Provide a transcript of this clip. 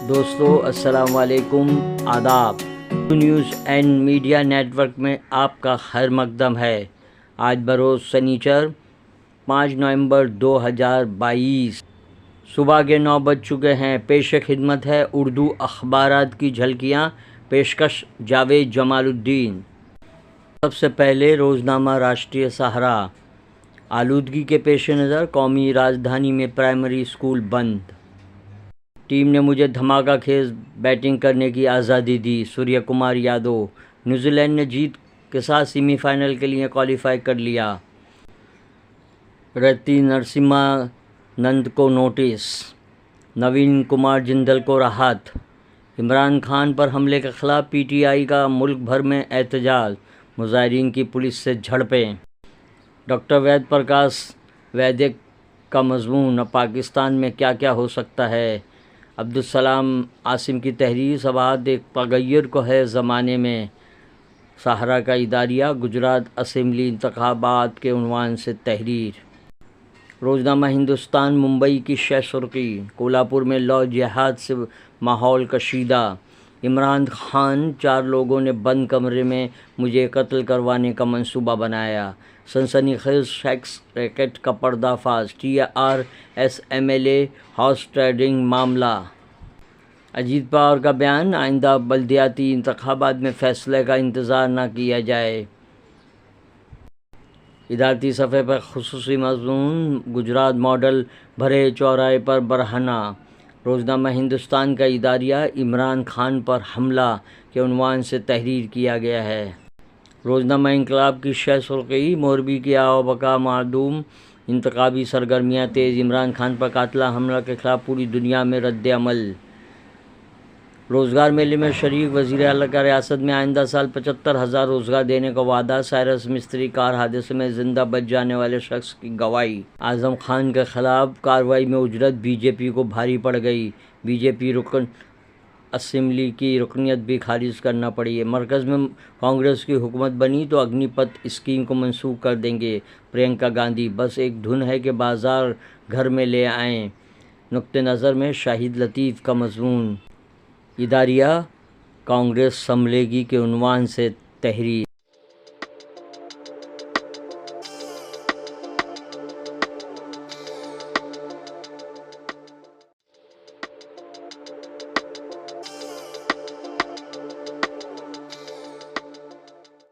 दोस्तों अस्सलाम वालेकुम, आदाब। न्यूज़ एंड मीडिया नेटवर्क में आपका खैर मकदम है। आज बरोज़ शनिचर 5 नवंबर 2022 सुबह के 9 बज चुके हैं। पेश खिदमत है उर्दू अखबारात की झलकियाँ, पेशकश जावेद जमालुद्दीन। सबसे पहले रोज़नामा राष्ट्रीय सहारा। आलूदगी के पेश नज़र कौमी राजधानी में प्राइमरी स्कूल बंद। टीम ने मुझे धमाका खेज बैटिंग करने की आज़ादी दी। सूर्य कुमार यादव। न्यूजीलैंड ने जीत के साथ सेमीफाइनल के लिए क्वालिफाई कर लिया। रति नरसिम्हानंद को नोटिस। नवीन कुमार जिंदल को राहत। इमरान खान पर हमले के खिलाफ पीटीआई का मुल्क भर में एहतजाज। मुजाहिरीन की पुलिस से झड़पें। डॉक्टर वेद प्रकाश वैद्य का मजमून, अब पाकिस्तान में क्या क्या हो सकता है। अब्दुल सलाम आसिम की तहरीर सबाहत एक तगय्युर को है ज़माने में। सहारा का इदारिया गुजरात असेंबली इंतखाबात के उन्वान से तहरीर। रोज़नामा हिंदुस्तान मुंबई की शह सुर्खी। कोल्हापुर में लौ जिहाद से माहौल कशीदा। इमरान खान 4 लोगों ने बंद कमरे में मुझे कत्ल करवाने का मंसूबा बनाया। सनसनीखेज सेक्स रैकेट का पर्दाफाश। TRS MLA हाउस ट्रेडिंग मामला। अजीत पवार का बयान, आइंदा बल्दियाती इंतखाबात में फैसले का इंतज़ार न किया जाए। इदारती सफ़े पर खुसूसी मज़मून, गुजरात मॉडल भरे चौराहे पर बरहना। रोज़नामा हिंदुस्तान का इदारिया इमरान खान पर हमला के उन्वान से तहरीर किया गया है। रोज़नामा इंकलाब की शह सुर्खी, मोरबी की आवबका मादूम, इंतखाबी सरगर्मियाँ तेज़। इमरान खान पर कातिला हमला के खिलाफ पूरी दुनिया में रद्द अमल। रोज़गार मेले में शरीक वज़ीर आला का रियासत में आइंदा साल 75,000 रोज़गार देने का वादा। साइरस मिस्त्री कार हादसे में ज़िंदा बच जाने वाले शख्स की गवाही। आज़म खान के खिलाफ कार्रवाई में उजरत बीजेपी को भारी पड़ गई। बीजेपी रुकन असेंबली की रुकनीत भी खारिज करना पड़ी है। मरकज़ में कांग्रेस की हुकूमत बनी तो अग्निपथ स्कीम को मनसूख कर देंगे। प्रियंका गांधी, बस एक धुन है कि बाज़ार घर में ले आएँ। नुक्ते नज़र में शाहिद लतीफ़ का मज़मून। इदारिया कांग्रेस संभलेगी के उन्वान से तहरीर।